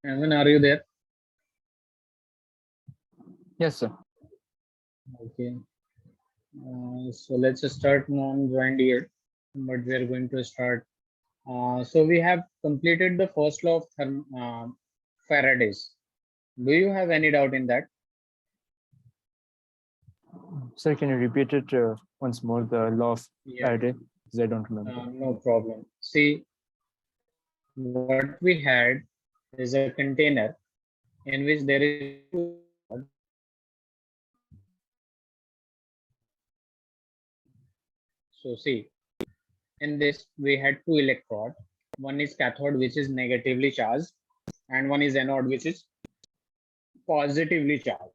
Evan, are you there? Yes, sir. Okay. So let's start non-joined here, but we are going to start. So we have completed the first law of Faraday's. Do you have any doubt in that? Sir, can you repeat it once more, the law of Yeah. Faraday? Because I don't remember. No problem. See, what we had is a container in which there is so see, in this we had two electrodes. One is cathode, which is negatively charged, and one is anode, which is positively charged.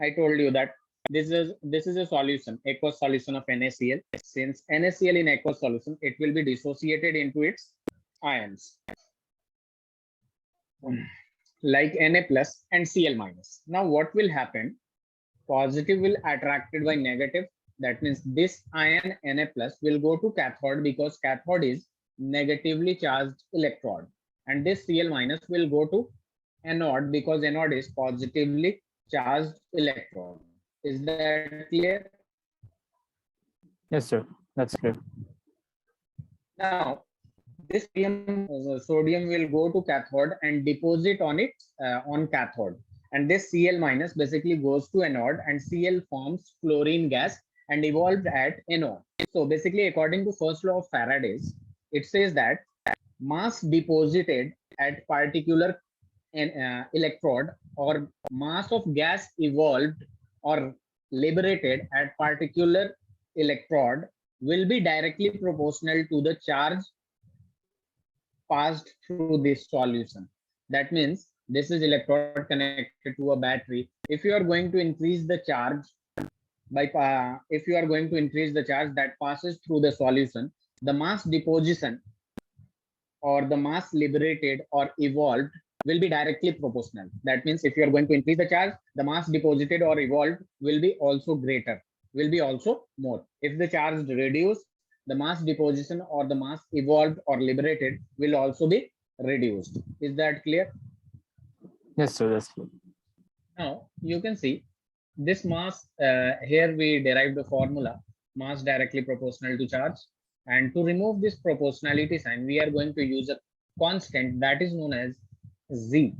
I told you that this is a solution, aqueous solution of NaCl. Since NaCl in aqueous solution, it will be dissociated into its ions, like Na plus and Cl minus. Now what will happen? Positive will attracted by negative. That means this ion Na plus will go to cathode because cathode is negatively charged electrode, and this Cl minus will go to anode because anode is positively charged electrode. Is that clear? Yes, sir. That's clear. Now this sodium will go to cathode and deposit on it on cathode, and this Cl minus basically goes to anode, and Cl forms fluorine gas and evolved at anode. So basically, according to first law of Faraday's, it says that mass deposited at particular electrode or mass of gas evolved or liberated at particular electrode will be directly proportional to the charge passed through this solution. That means this is electrode connected to a battery. If you are going to increase the charge if you are going to increase the charge that passes through the solution, the mass deposition or the mass liberated or evolved will be directly proportional. That means if you are going to increase the charge, the mass deposited or evolved will be also greater, will be also more. If the charge reduced, the mass deposition or the mass evolved or liberated will also be reduced. Is that clear? Yes, sir. That's clear. Now you can see this mass, here we derive the formula mass directly proportional to charge, and to remove this proportionality sign we are going to use a constant that is known as Z,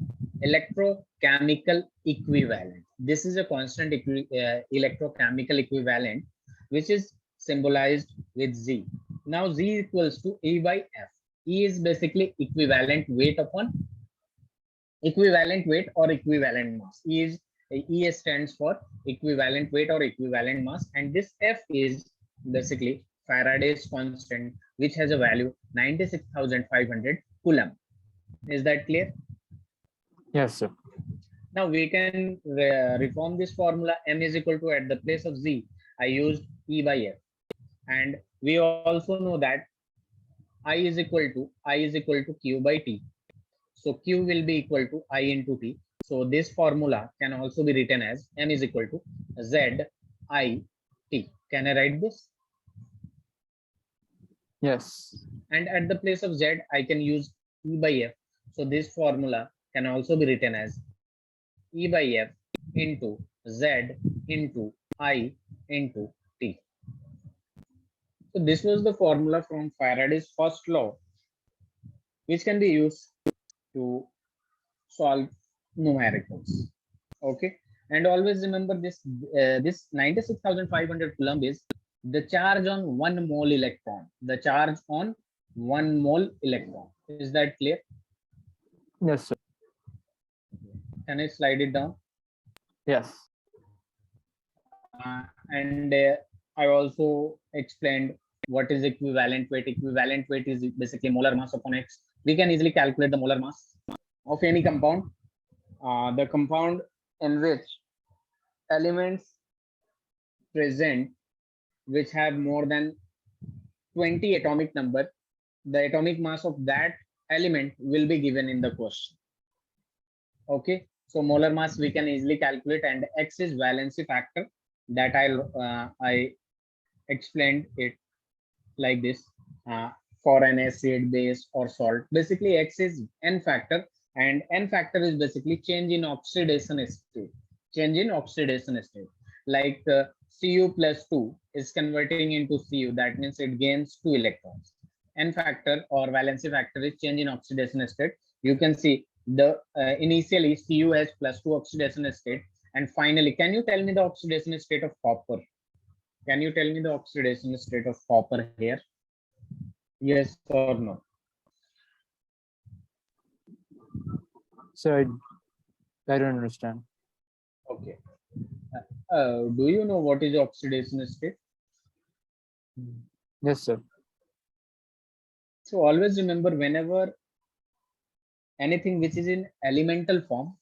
electrochemical equivalent. This is a constant electrochemical equivalent which is symbolized with Z. Now Z equals to E by F. E is basically equivalent weight upon equivalent weight or equivalent mass. E stands for equivalent weight or equivalent mass, and this F is basically Faraday's constant, which has a value 96,500 coulomb. Is that clear? Yes, sir. Now we can reform this formula. M is equal to, at the place of Z, I used E by F, and we also know that I is equal to Q by T. So Q will be equal to I into T. So this formula can also be written as M is equal to Z I T. Can I write this? Yes. And at the place of Z, I can use E by F. So this formula can also be written as E by F into Z into I into T. So this was the formula from Faraday's first law, which can be used to solve numericals. Okay, and always remember this this 96,500 coulomb is the charge on 1 mole electron, the charge on 1 mole electron. Is that clear? Yes, sir. Can I slide it down? Yes. And I also explained what is equivalent weight. Equivalent weight is basically molar mass upon X. We can easily calculate the molar mass of any compound. The compound in which elements present which have more than 20 atomic number, the atomic mass of that element will be given in the question. Okay, so molar mass we can easily calculate, and X is valency factor that I explained it like this. for an acid, base, or salt. Basically, X is N factor, and N factor is basically change in oxidation state. Change in oxidation state. Like Cu plus 2 is converting into Cu. That means it gains 2 electrons. N factor or valency factor is change in oxidation state. You can see the initially Cu has plus 2 oxidation state, and finally, can you tell me the oxidation state of copper? Can you tell me the oxidation state of copper here? Yes or no? So I don't understand. Okay. Do you know what is oxidation state? Yes, sir. So always remember, whenever anything which is in elemental form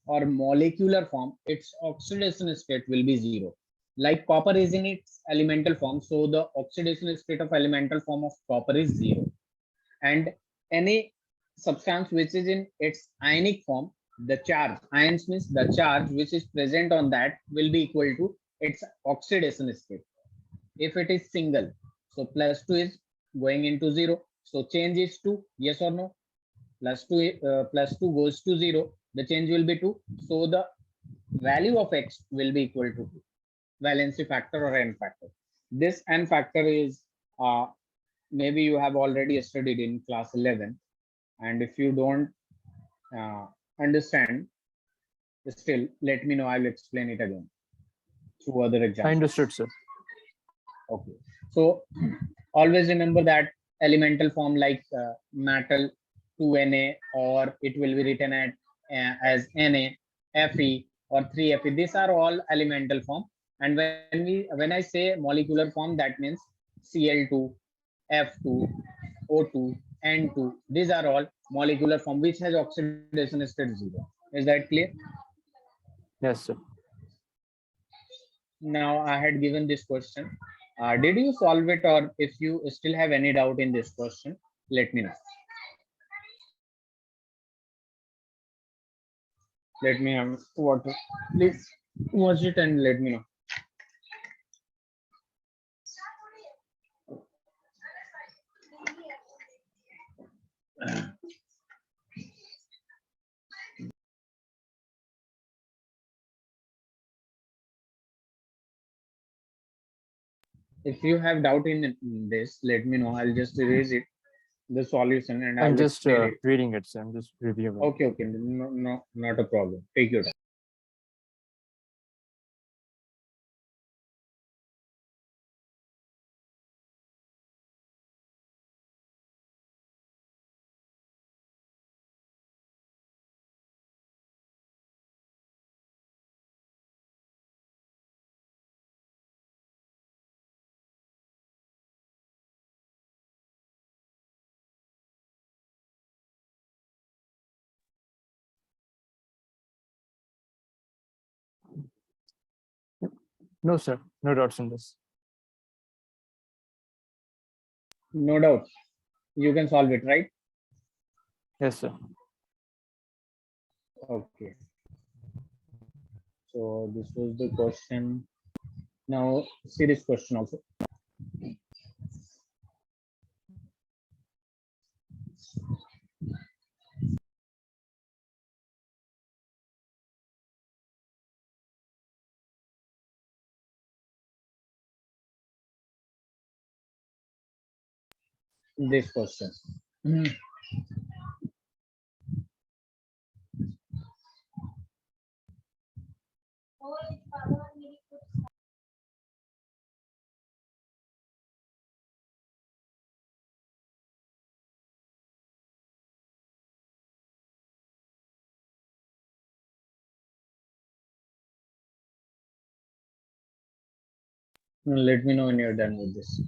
or molecular form, its oxidation state will be 0. Like copper is in its elemental form, so the oxidation state of elemental form of copper is 0. And any substance which is in its ionic form, the charge, ions means the charge which is present on that will be equal to its oxidation state. If it is single, so plus 2 is going into 0, so change is 2. Yes or no? Plus 2 goes to 0, the change will be 2, so the value of X will be equal to 2, valency factor or N factor. This N factor is maybe you have already studied in class 11, and if you don't understand, still let me know, I will explain it again through other I examples. understood, sir. Okay, so always remember that elemental form like metal 2Na, or it will be written as Na, Fe, or 3Fe. These are all elemental form, and when I say molecular form, that means Cl2, F2, O2, N2. These are all molecular form which has oxidation state 0. Is that clear? Yes, sir. Now I had given this question. Did you solve it, or if you still have any doubt in this question, let me know. Let me have water. Please watch it and let me know. If you have doubt in this, let me know. I'll just erase it, the solution, and I'm I'll just explain it. reading it, sir. I'm just reviewing. Okay, okay. No, not a problem. Take your time. No, sir. No doubts in this. No doubt. You can solve it, right? Yes, sir. Okay. So this was the question. Now see this question also. This question. Let me know when you're done with this.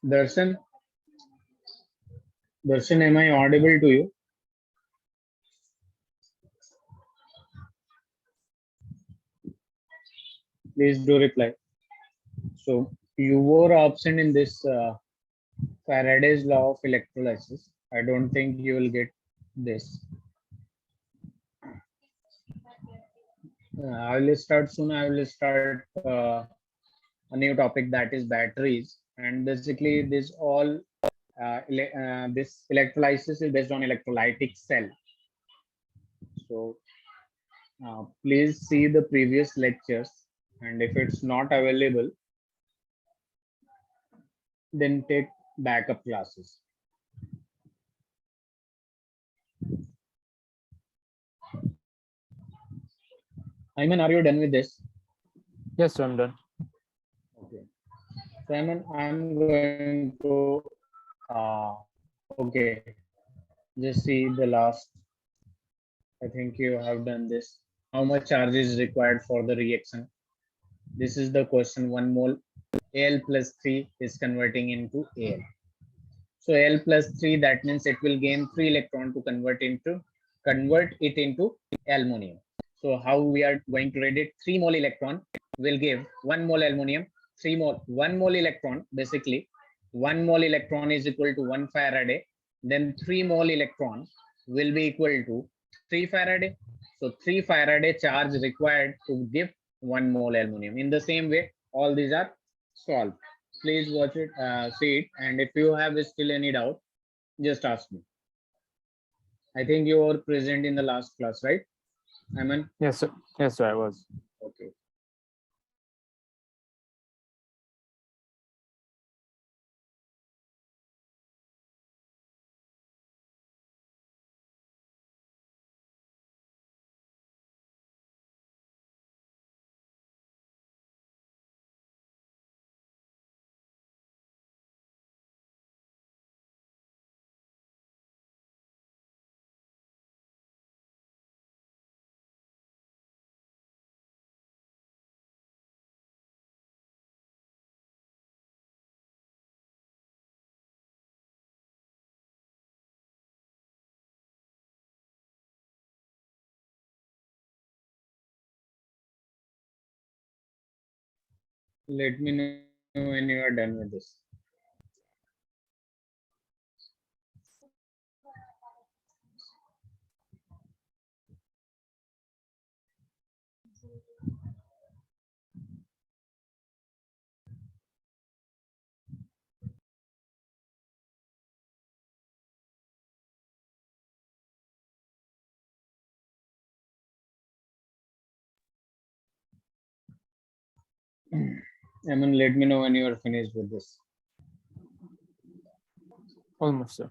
Darshan, Darshan, am I audible to you? Please do reply. So you were absent in this Faraday's law of electrolysis. I don't think you will get this. I will start soon. I will start a new topic, that is batteries. And basically, this electrolysis is based on electrolytic cell. So please see the previous lectures, and if it's not available, then take backup classes. Ayman, are you done with this? Yes, sir, I'm done. Okay. So I'm going to okay. Just see the last. I think you have done this. How much charge is required for the reaction? This is the question. 1 mole Al plus 3 is converting into Al. So Al plus 3, that means it will gain 3 electron to convert it into aluminum. So how we are going to read it? 3 mole electron will give 1 mole aluminum. 1 mole electron, basically 1 mole electron is equal to 1 Faraday. Then 3 mole electron will be equal to 3 Faraday. So 3 Faraday charge required to give 1 mole aluminum. In the same way, all these are solved. Please watch it, see it, and if you have still any doubt, just ask me. I think you were present in the last class, right? Aman? Yes, sir. Yes, sir, I was. Okay. Let me know when you are done with this. Aman, let me know when you are finished with this. Almost, sir.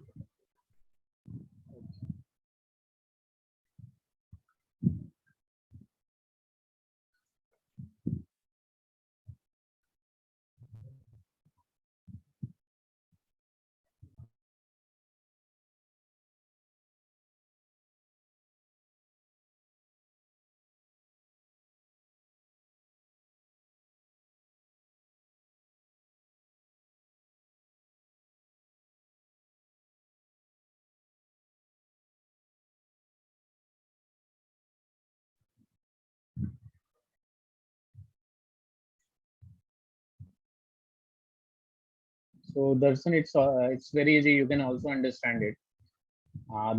So Darshan, it's very easy. You can also understand it.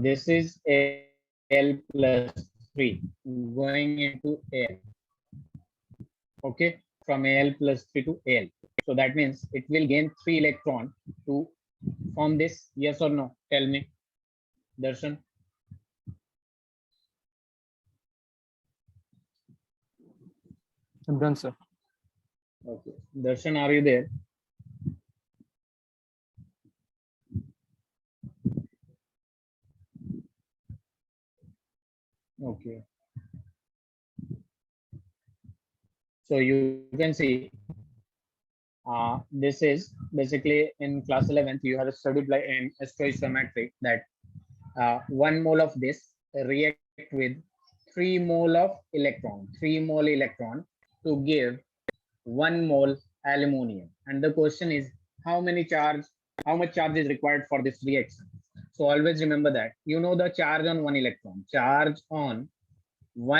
This is L plus 3 going into L. Okay, from Al plus 3 to Al. So that means it will gain 3 electron to form this. Yes or no? Tell me, Darshan. I'm done, sir. Okay, Darshan, are you there? Okay. So you can see this is basically in class 11th you have studied like in stoichiometry that 1 mole of this react with 3 mole of electron, 3 mole electron to give 1 mole aluminum. And the question is how much charge is required for this reaction. So always remember that, you know, the charge on one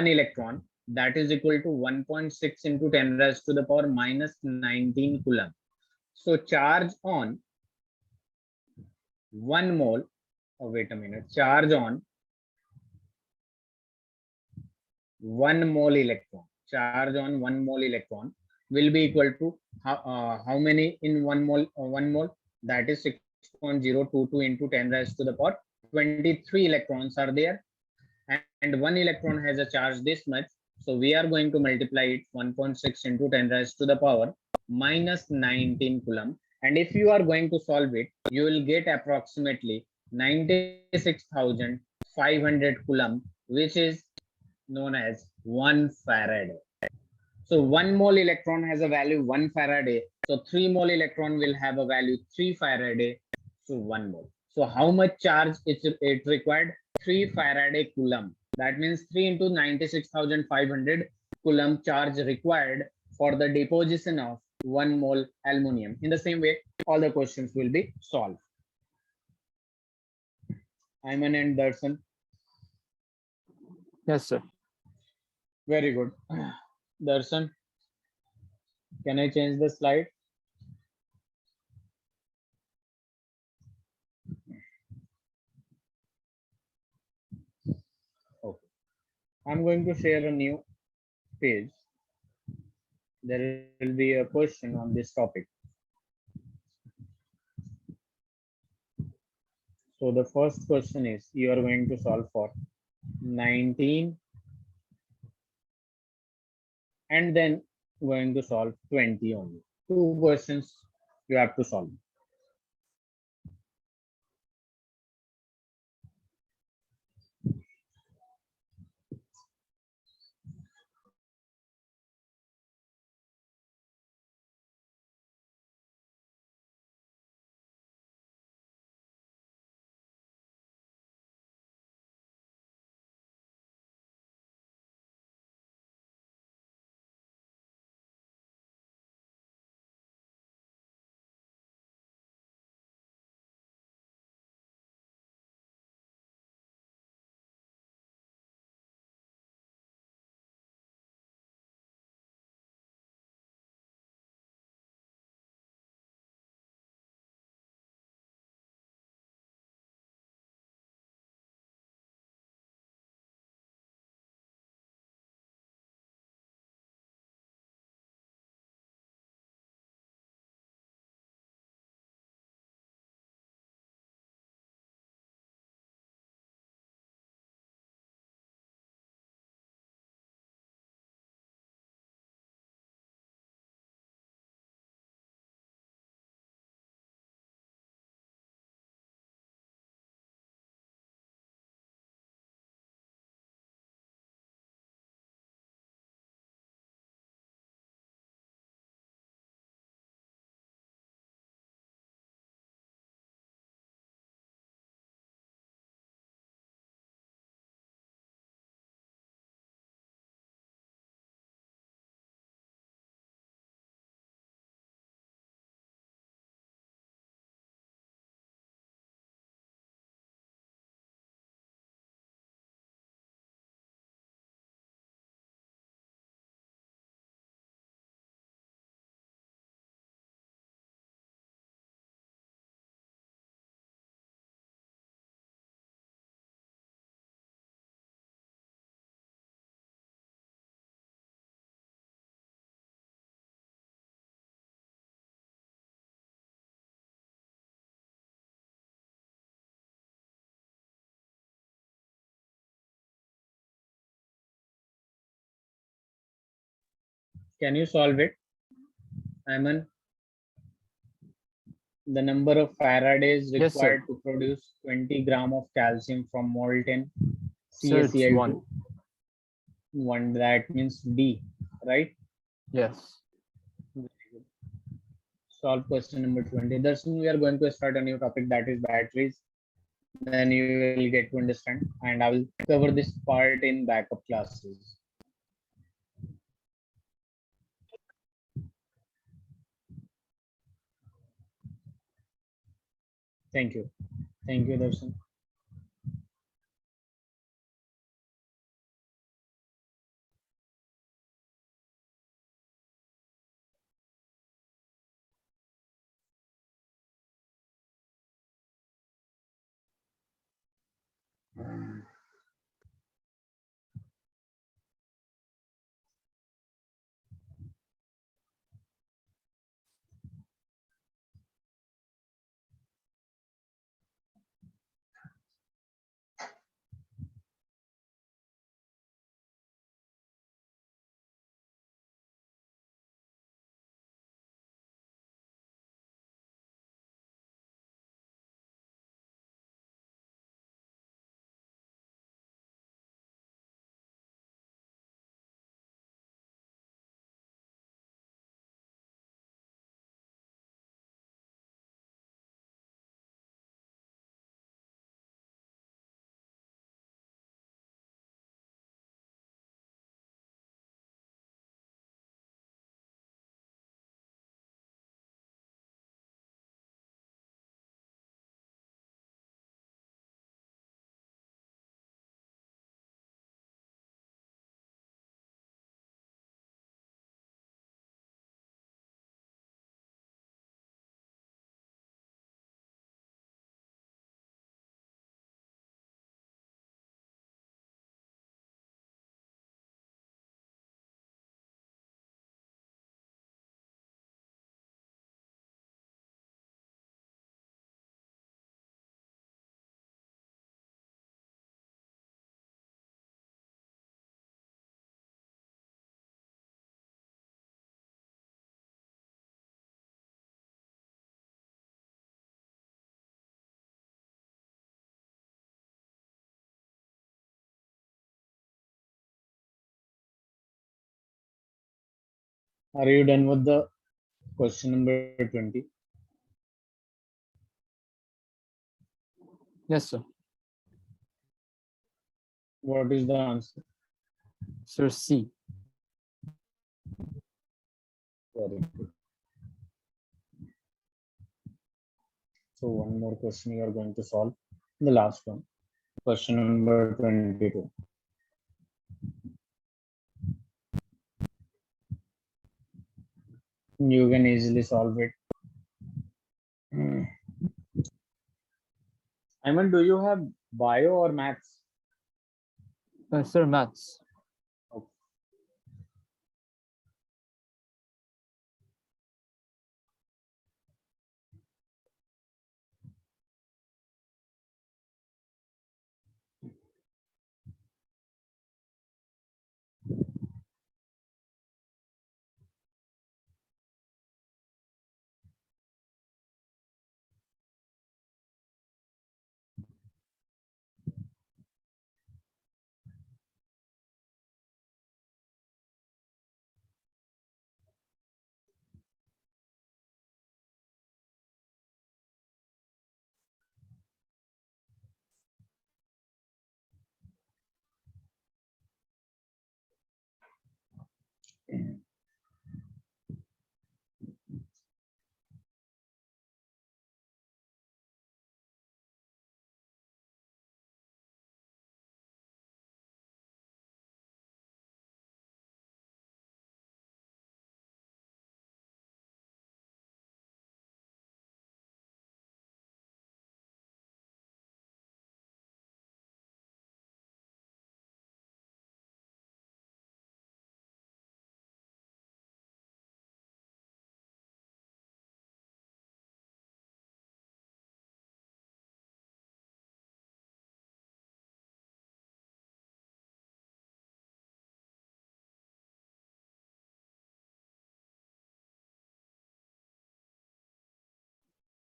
electron, that is equal to 1.6 into 10 raised to the power minus 19 coulomb. So charge on 1 mole, oh wait a minute, charge on 1 mole electron, will be equal to how many in 1 mole? 1 mole, that is 6.022 into 10 raised to the power 23 electrons are there, and 1 electron has a charge this much. So we are going to multiply it 1.6 into 10 raised to the power minus 19 coulomb. And if you are going to solve it, you will get approximately 96,500 coulomb, which is known as 1 Faraday. So 1 mole electron has a value 1 Faraday. So 3 mole electron will have a value 3 Faraday. So 1 mole. So how much charge it required? 3 Faraday coulomb. That means 3 into 96,500 coulomb charge required for the deposition of 1 mole aluminium. In the same way, all the questions will be solved. Ayman and Darshan. Yes, sir. Very good. Darshan, can I change the slide? Okay. I'm going to share a new page. There will be a question on this topic. So the first question is, you are going to solve for 19 and then going to solve 20 only. 2 questions you have to solve. Can you solve it? Ayman, the number of Faradays Yes, sir. required to produce 20 gram of calcium from molten Sir, it's CaCl2. 1. 1, that means D, right? Yes. Solve question number 20. Darshan, we are going to start a new topic, that is batteries. Then you will get to understand, and I will cover this part in backup classes. Thank you. Thank you, Darshan. Are you done with the question number 20? Yes, sir. What is the answer? Sir, C. Very good. So one more question you are going to solve. The last one. Question number 22. You can easily solve it. Ayman, do you have bio or maths? Sir, maths. Okay.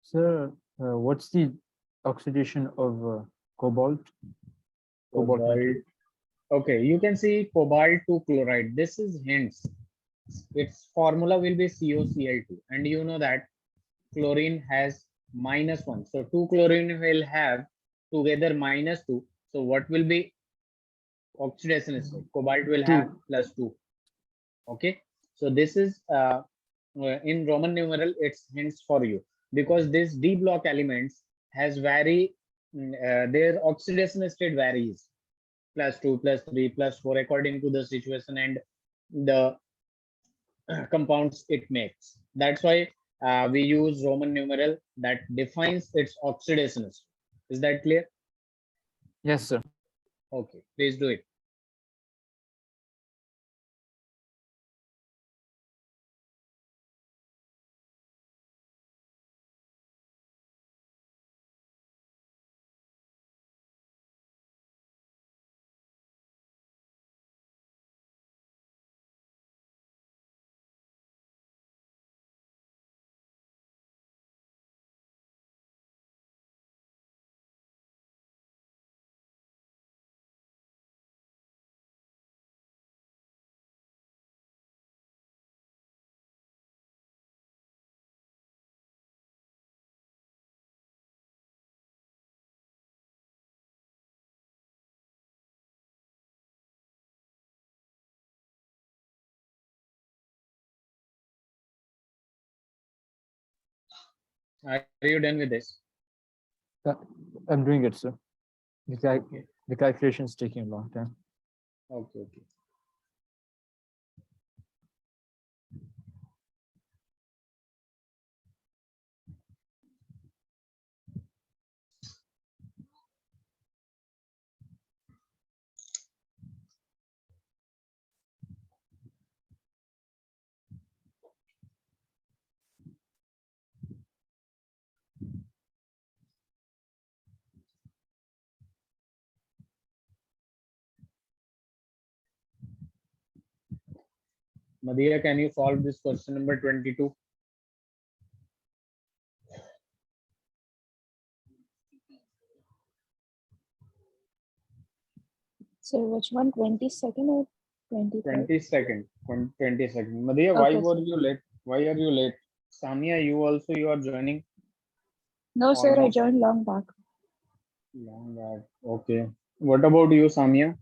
Sir, what's the oxidation of cobalt? Cobalt Cobalt. metal. Okay, you can see cobalt to chloride. This is hints. Its formula will be COCl2, and you know that chlorine has -1. So two chlorine will have together -2. So what will be oxidation state? Cobalt will have +2. Okay. So this is in Roman numeral, it's hints for you because these D block elements has their oxidation state varies, +2, +3, +4, according to the situation and the compounds it makes. That's why we use Roman numeral that defines its oxidation state. Is that clear? Yes, sir. Okay, please do it. Are you done with this? Uh, I'm doing it, sir. Okay. The calculation is taking a long time. Okay, okay. Madhya, can you solve this question number 22? So which one? 22nd or 23rd? 22nd. 22nd. Madhya, why Okay, were sir. you late? Why are you late? Samia, you are joining No, sir, I almost joined long back. long back. Okay. What about you, Samia?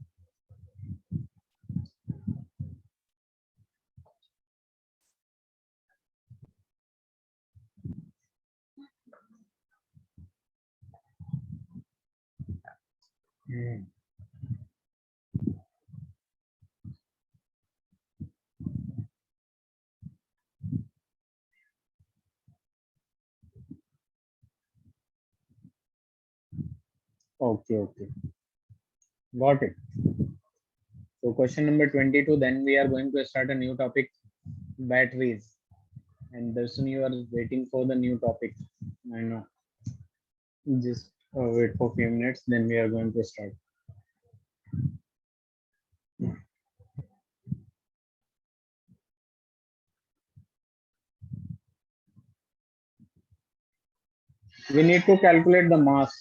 Hmm. Okay, okay. Got it. So question number 22, then we are going to start a new topic, batteries. And Darshan, you are waiting for the new topic. I know. Just wait for a few minutes, then we are going to start. We need to calculate the mass.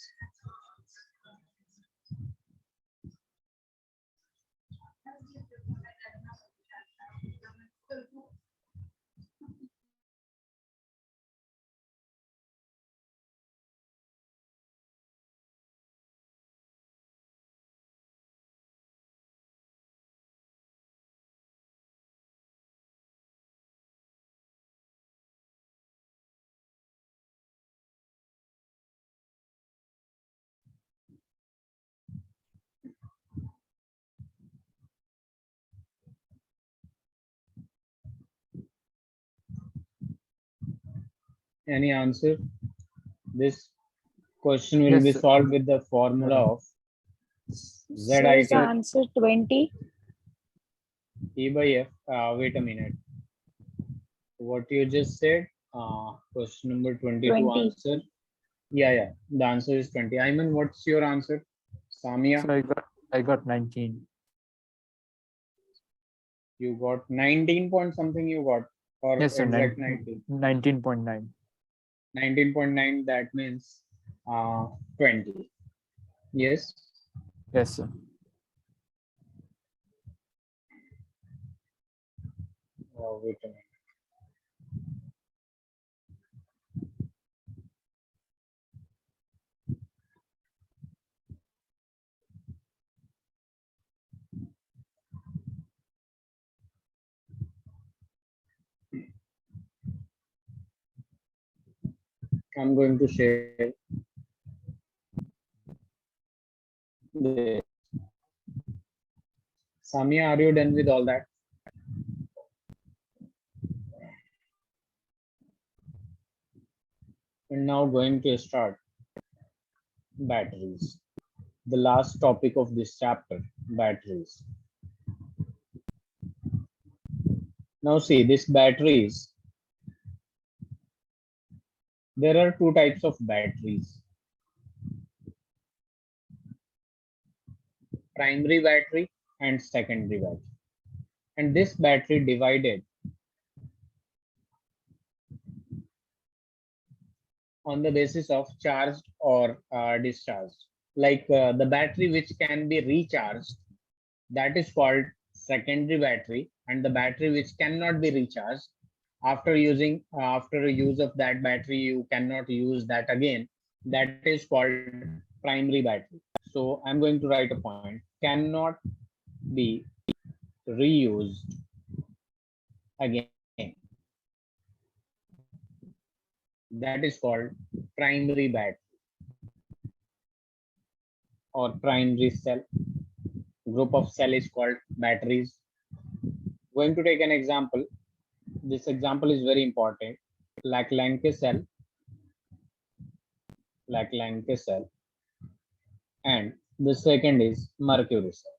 Any answer? This question will Yes, be sir. solved with the formula of So is the ZIT answer 20? E by F. Wait a minute. What you just said, question number 22 20. answer. Yeah. The answer is 20. Ayman, what's your answer? Samia, So I got 19. you got 19 point something you got, or Yes, sir. exact 19. 19.9. 19.9, that means 20. Yes. Yes, sir. Wait a minute. I'm going to share. this. Samia, are you done with all that? We're now going to start batteries. The last topic of this chapter, batteries. Now see, this batteries, there are two types of batteries. Primary battery and secondary battery. And this battery divided on the basis of charged or discharged. Like the battery which can be recharged, that is called secondary battery, and the battery which cannot be recharged, after use of that battery you cannot use that again, that is called primary battery. So I'm going to write a point: cannot be reused again. That is called primary battery or primary cell. Group of cell is called batteries. Going to take an example. This example is very important. Lect cell, and the second is mercury cell.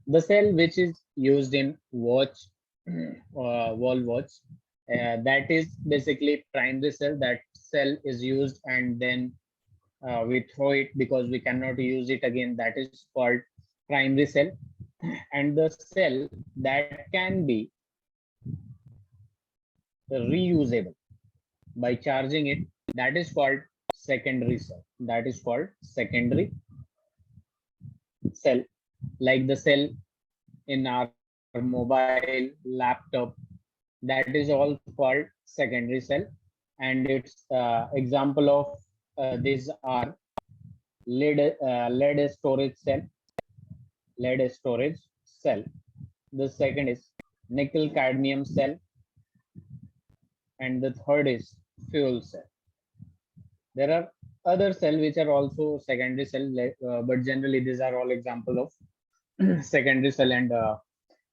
The cell which is used in watch, wall watch, that is basically primary cell. That cell is used and then we throw it because we cannot use it again. That is called primary cell. And the cell that can be reusable by charging it, that is called secondary cell. That is called secondary cell. Like the cell in our mobile, laptop, that is all called secondary cell. And its example of these are lead storage cell. The second is nickel cadmium cell, and the third is fuel cell. There are other cells which are also secondary cell, but generally these are all example of secondary cell and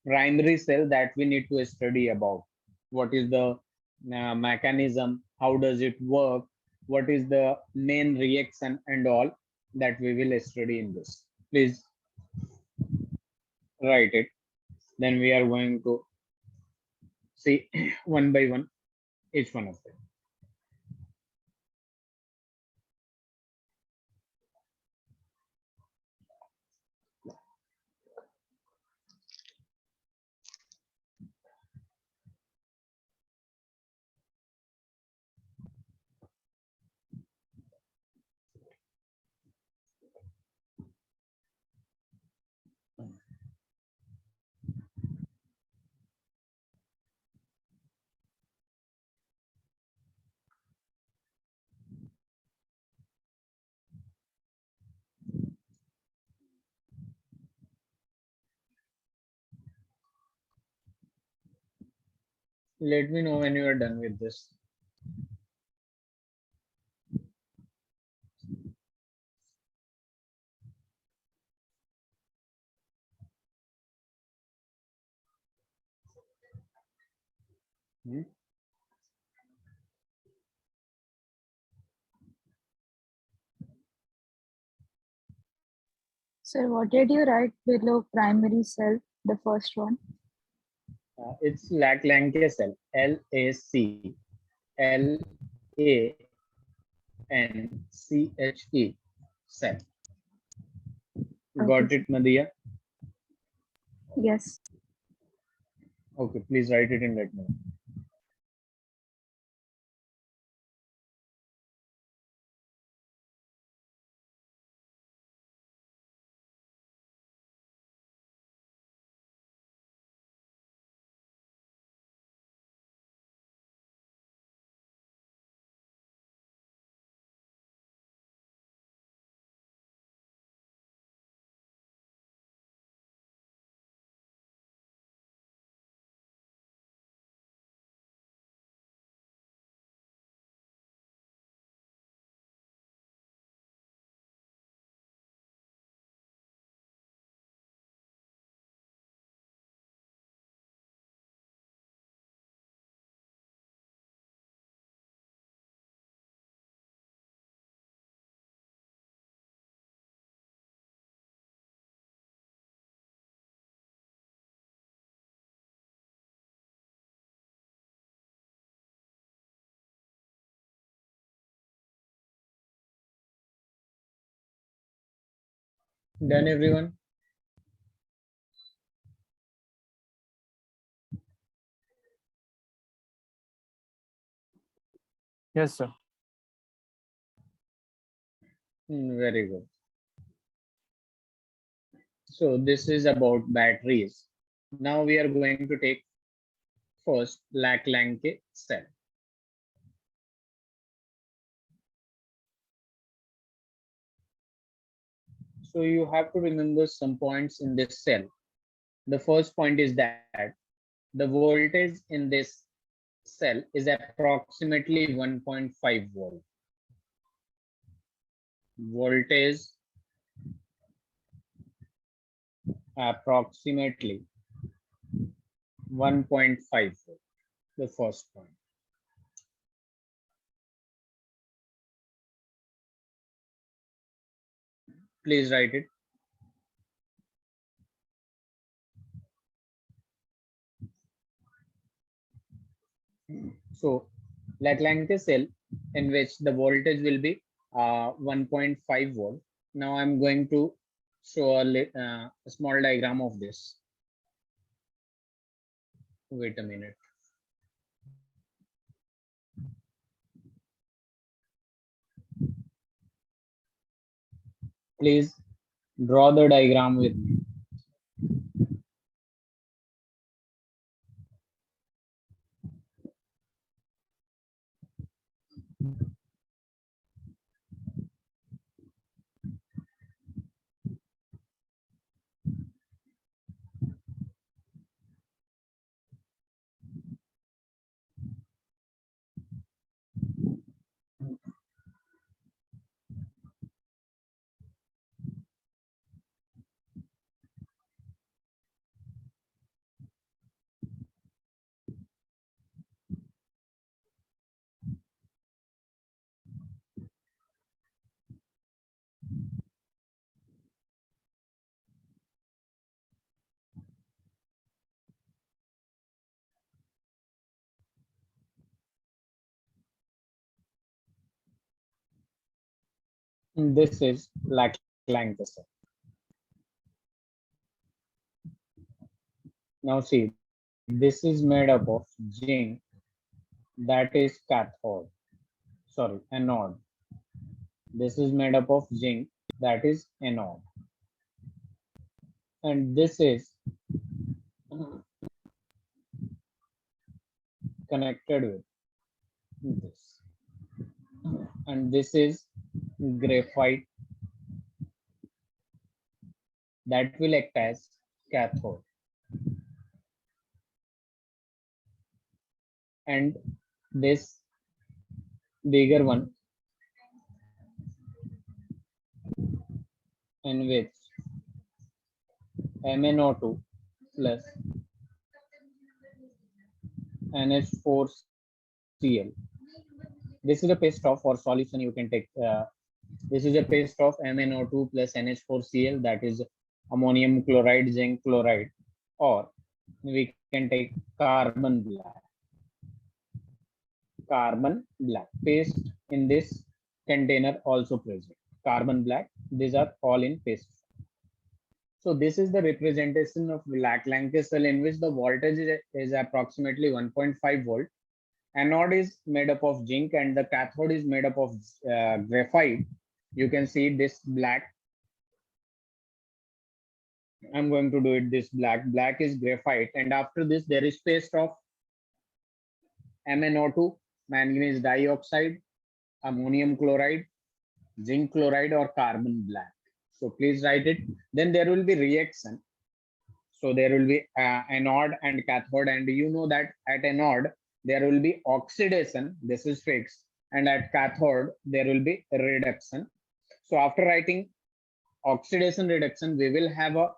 primary cell that we need to study about. What is the mechanism? How does it work? What is the main reaction and all that we will study in this. Please write it. Then we are going to see one by one each one of them. Let me know when you are done with this. Sir, what did you write below primary cell, the first one? It's Laclanche cell, LACLANCHE cell. Got it, Madhya? Yes. Okay, please write it and let me know. Done, everyone? Yes, sir. Very good. So this is about batteries. Now we are going to take first Lac-Lanke cell. So you have to remember some points in this cell. The first point is that the voltage in this cell is approximately 1.5 volt. Voltage approximately 1.5 volt. The first point. Please write it. So Lac-Lanke cell in which the voltage will be 1.5 volt. Now I'm going to show a small diagram of this. Wait a minute. Please draw the diagram with me. This is Lac-Lanke cell. Now see, this is made up of zinc, that is cathode. Sorry, anode. This is made up of zinc, that is anode. And this is connected with this. And this is graphite that will act as cathode. And this bigger one in which MnO2 plus NH4Cl. This is a paste of or solution you can take. This is a paste of MnO2 plus NH4Cl, that is ammonium chloride, zinc chloride, or we can take carbon black. Carbon black paste in this container also present. Carbon black, these are all in paste. So this is the representation of Lac-Lanke cell in which the voltage is approximately 1.5 volt. Anode is made up of zinc and the cathode is made up of graphite. You can see this black. I'm going to do it this black. Black is graphite, and after this there is paste of MnO2, manganese dioxide, ammonium chloride, zinc chloride, or carbon black. So please write it. Then there will be reaction. So there will be anode and cathode, and you know that at anode there will be oxidation. This is fixed, and at cathode there will be reduction. So after writing oxidation reduction, we will have a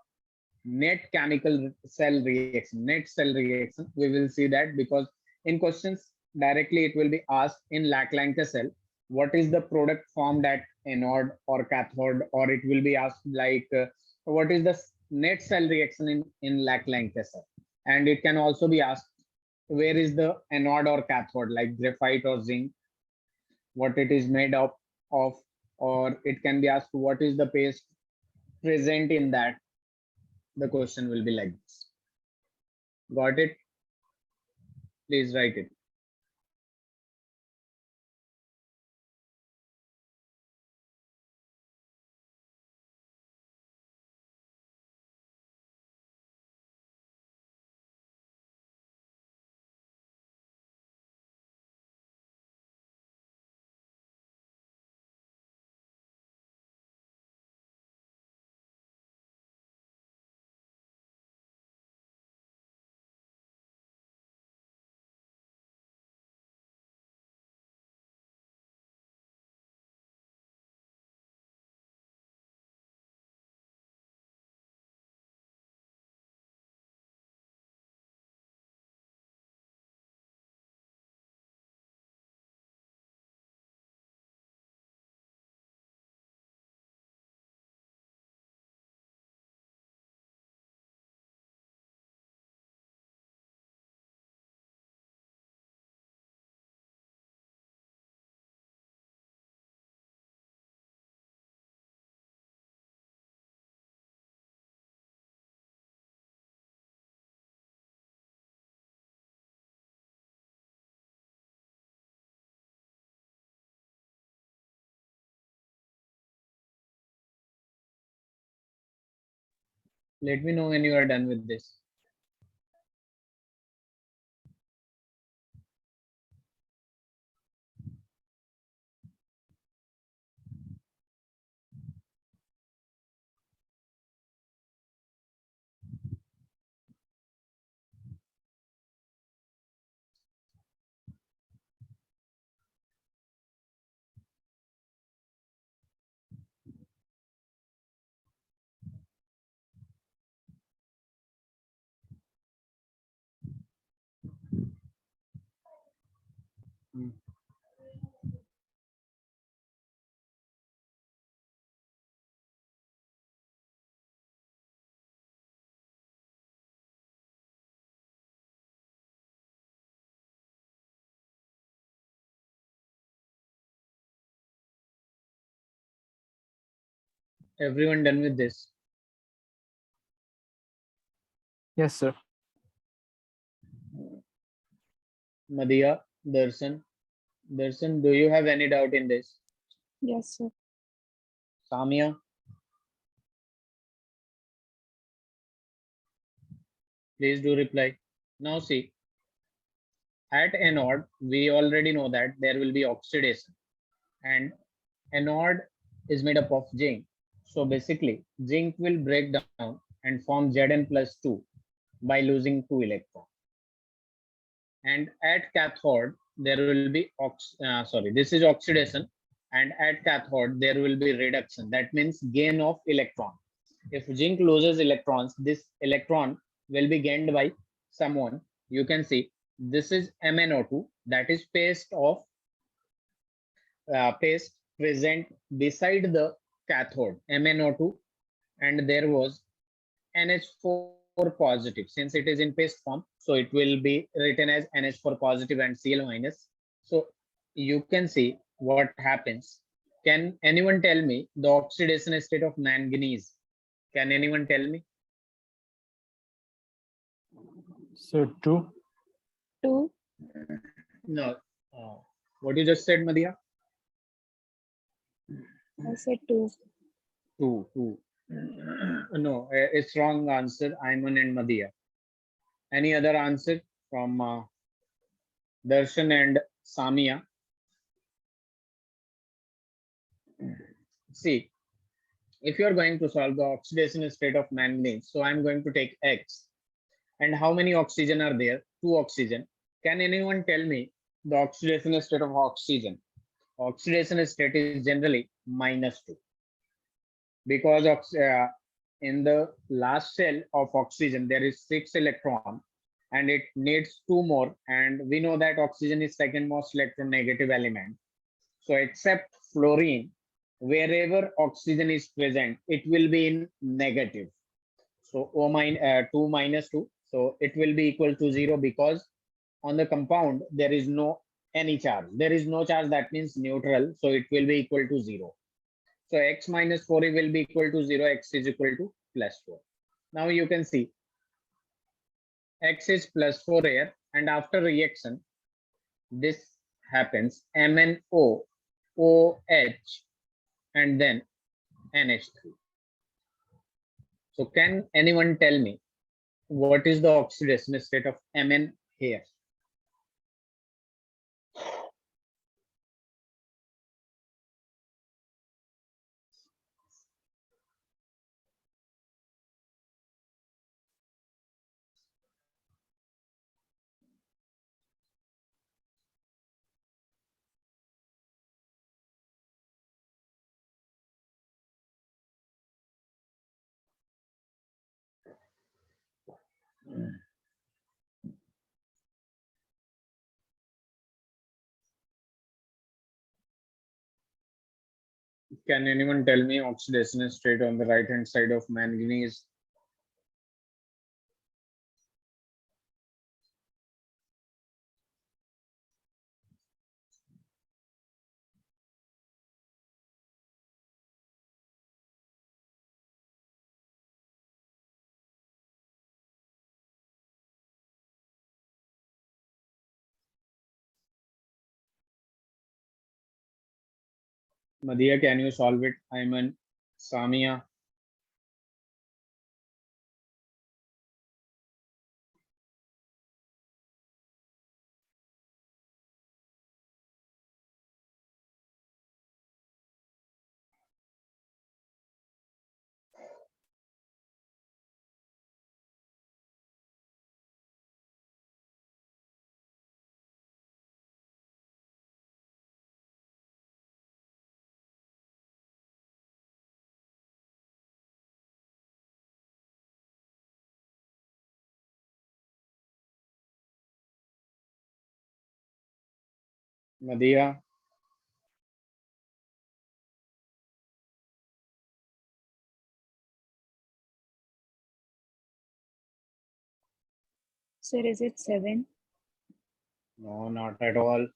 net chemical cell reaction, net cell reaction. We will see that because in questions directly it will be asked in Lac-Lanke cell, what is the product formed at anode or cathode, or it will be asked like what is the net cell reaction in Lac-Lanke cell. And it can also be asked where is the anode or cathode, like graphite or zinc, what it is made of, or it can be asked what is the paste present in that, the question will be like this. Got it? Please write it. Let me know when you are done with this. Everyone done with this? Yes, sir. Madhya, Darshan. Darshan, do you have any doubt in this? Yes, sir. Samya? Please do reply. Now see, at anode, we already know that there will be oxidation, and anode is made up of zinc. So basically, zinc will break down and form Zn+2 by losing 2 electrons. And at cathode, there will be this is oxidation, and at cathode there will be reduction. That means gain of electron. If zinc loses electrons, this electron will be gained by someone. You can see this is MnO2, that is paste present beside the cathode, MnO2, and there was NH4 positive. Since it is in paste form, so it will be written as NH4 positive and Cl minus. So you can see what happens. Can anyone tell me the oxidation state of manganese? Can anyone tell me? So 2. 2. No. What you just said, Madhya? I said 2. 2. No, it's wrong answer. Ayman and Madhya. Any other answer from Darshan and Samia? See, if you are going to solve the oxidation state of manganese, so I'm going to take X. And how many oxygen are there? 2 oxygen. Can anyone tell me the oxidation state of oxygen? Oxidation state is generally -2, because in the last cell of oxygen there is 6 electron and it needs 2 more, and we know that oxygen is second most electronegative element. So except fluorine, wherever oxygen is present, it will be in negative. So 2 minus 2, so it will be equal to 0, because on the compound there is no any charge. There is no charge, that means neutral, so it will be equal to 0. So x minus 4 will be equal to 0, x is equal to plus 4. Now you can see x is plus 4 here, and after reaction, this happens MnO, OH, and then NH3. So can anyone tell me what is the oxidation state of Mn here? Can anyone tell me oxidation state on the right hand side of manganese? Madhya, can you solve it? Ayman, Samia. Madhya. Sir, is it 7? No, not at all.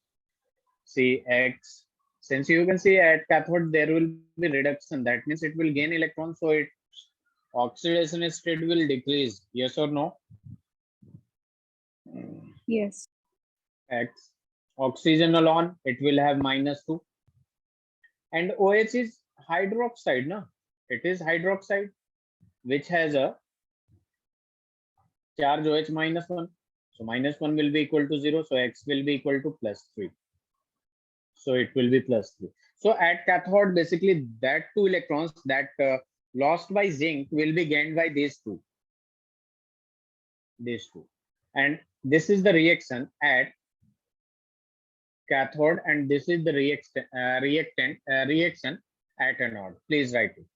See X. Since you can see at cathode there will be reduction, that means it will gain electrons, so its oxidation state will decrease. Yes or no? Yes. X. Oxygen alone, it will have -2. And OH is hydroxide, no? It is hydroxide, which has a charge OH -1. So -1 will be equal to 0. So X will be equal to +3. So it will be +3. So at cathode, basically that 2 electrons that lost by zinc will be gained by these two. These two. And this is the reaction at cathode, and this is the reaction at anode. Please write it.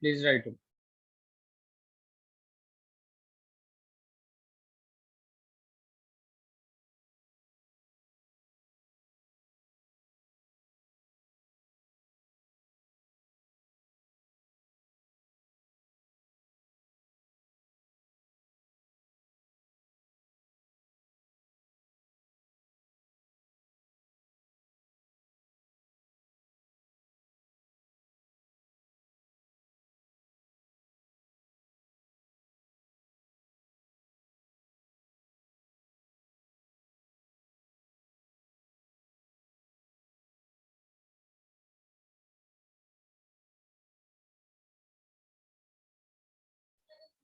Please write it.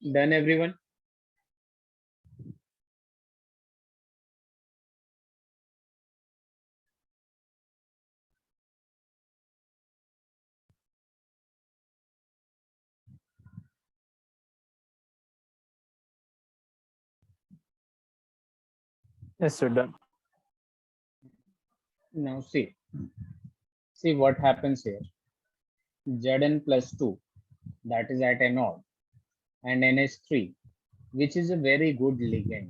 Done, everyone? Yes, sir. Done. Now see what happens here. Zn plus 2, that is at anode, and NH3, which is a very good ligand.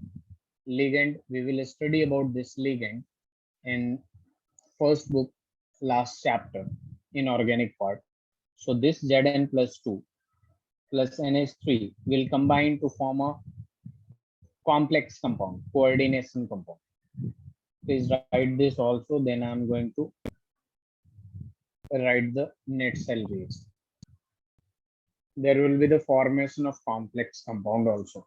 We will study about this ligand in first book, last chapter in organic part. So this Zn plus 2 plus NH3 will combine to form a complex compound, coordination compound. Please write this also, then I'm going to write the net cell reaction. There will be the formation of complex compound also.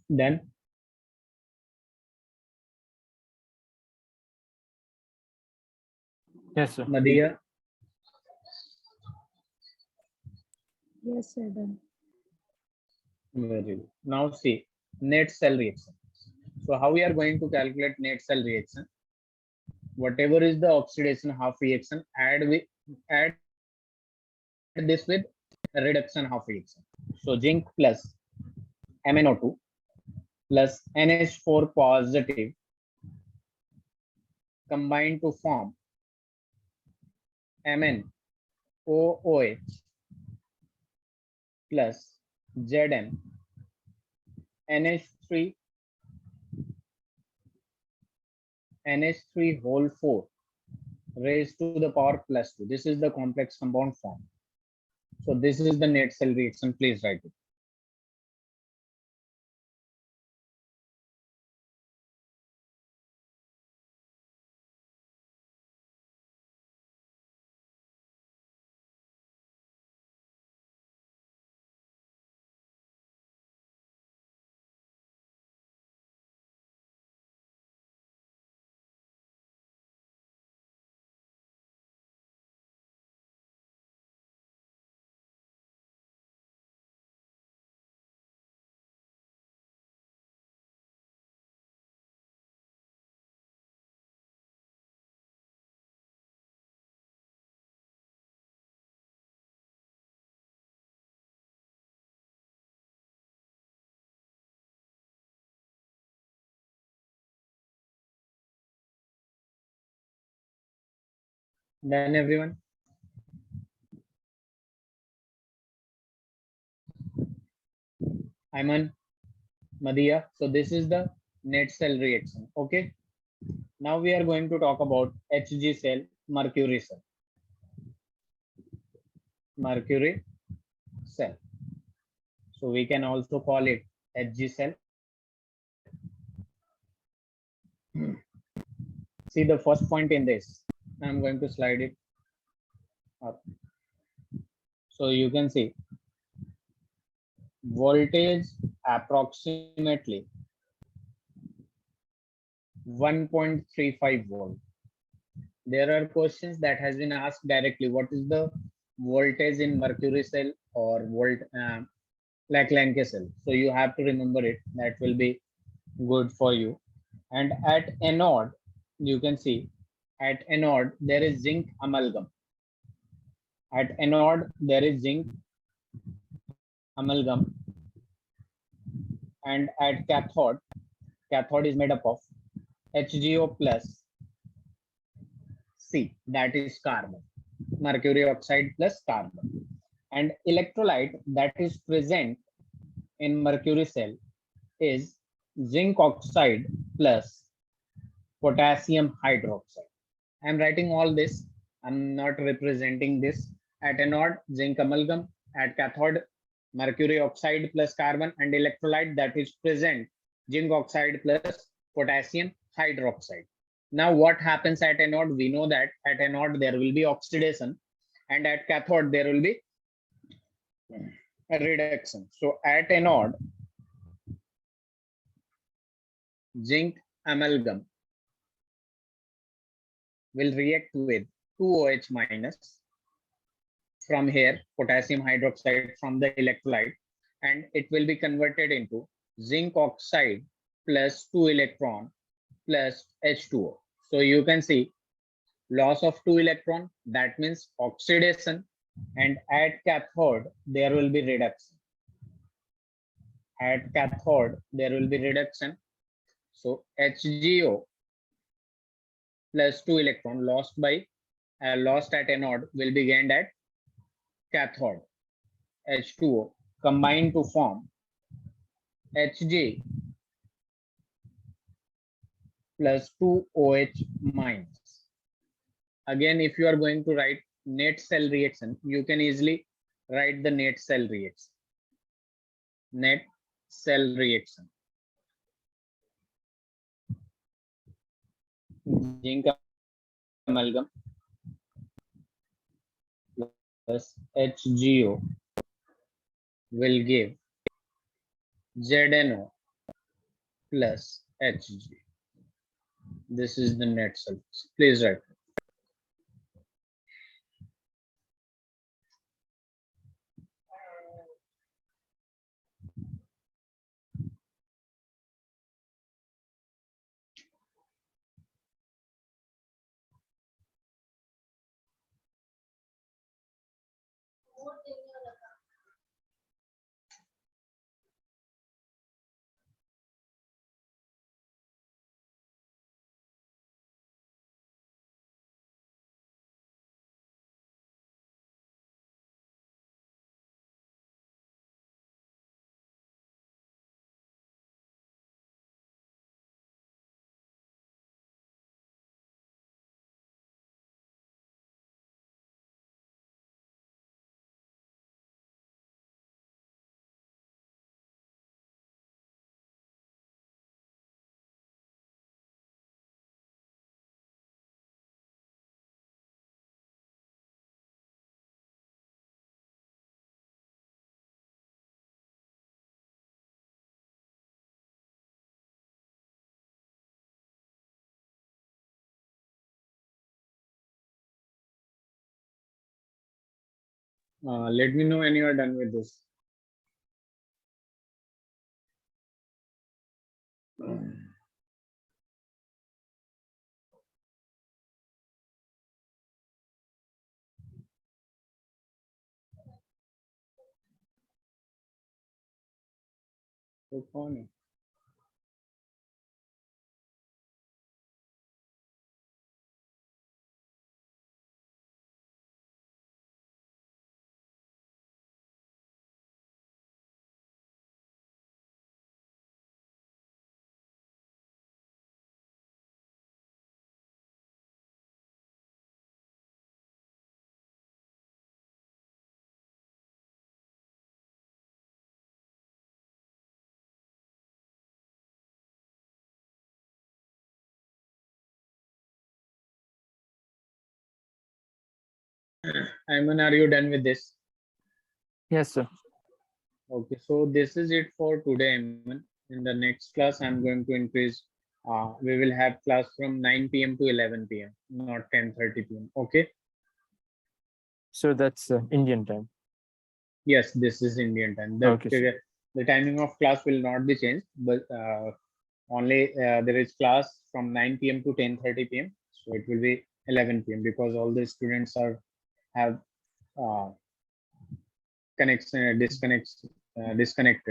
Then Yes, sir. Madhya, Yes, sir. Done. very good. Now see net cell reaction. So how we are going to calculate net cell reaction? Whatever is the oxidation half reaction, add this with reduction half reaction. So zinc plus MnO2 plus NH4 positive combine to form MnOOH plus Zn NH3 whole 4 raised to the power plus 2. This is the complex compound form. So this is the net cell reaction. Please write it. Done, everyone? Ayman, Madhya. So this is the net cell reaction. Okay. Now we are going to talk about Hg cell, mercury cell. Mercury cell. So we can also call it Hg cell. See the first point in this. I'm going to slide it up. So you can see voltage approximately 1.35 volt. There are questions that has been asked directly. What is the voltage in mercury cell or like Lanke cell? So you have to remember it. That will be good for you. And at anode, you can see at anode there is zinc amalgam. At anode there is zinc amalgam, and at cathode is made up of HgO plus C, that is carbon, mercury oxide plus carbon. And electrolyte that is present in mercury cell is zinc oxide plus potassium hydroxide. I'm writing all this. I'm not representing this. At anode, zinc amalgam. At cathode, mercury oxide plus carbon, and electrolyte that is present, zinc oxide plus potassium hydroxide. Now what happens at anode? We know that at anode there will be oxidation, and at cathode there will be a reduction. So at anode, zinc amalgam will react with 2OH minus, from here potassium hydroxide from the electrolyte, and it will be converted into zinc oxide plus 2 electron plus H2O. So you can see loss of 2 electron, that means oxidation, and at cathode there will be reduction. At cathode there will be reduction. So HgO plus 2 electron lost at anode will be gained at cathode. H2O combined to form Hg plus 2OH minus. Again, if you are going to write net cell reaction, you can easily write the net cell reaction. Net cell reaction. Zinc amalgam plus HgO will give ZnO plus Hg. This is the net cell. Please write. Let me know when you are done with this. So funny. Ayman, are you done with this? Yes, sir. Okay, so this is it for today, Ayman. In the next class, I'm going to increase. We will have class from 9 p.m. to 11 p.m., not 10:30 p.m. Okay. So that's Indian time. Yes, this is Indian time. Okay, sir. The timing of class will not be changed, but only there is class from 9 p.m. to 10:30 p.m. So it will be 11 p.m. because all the students have disconnected.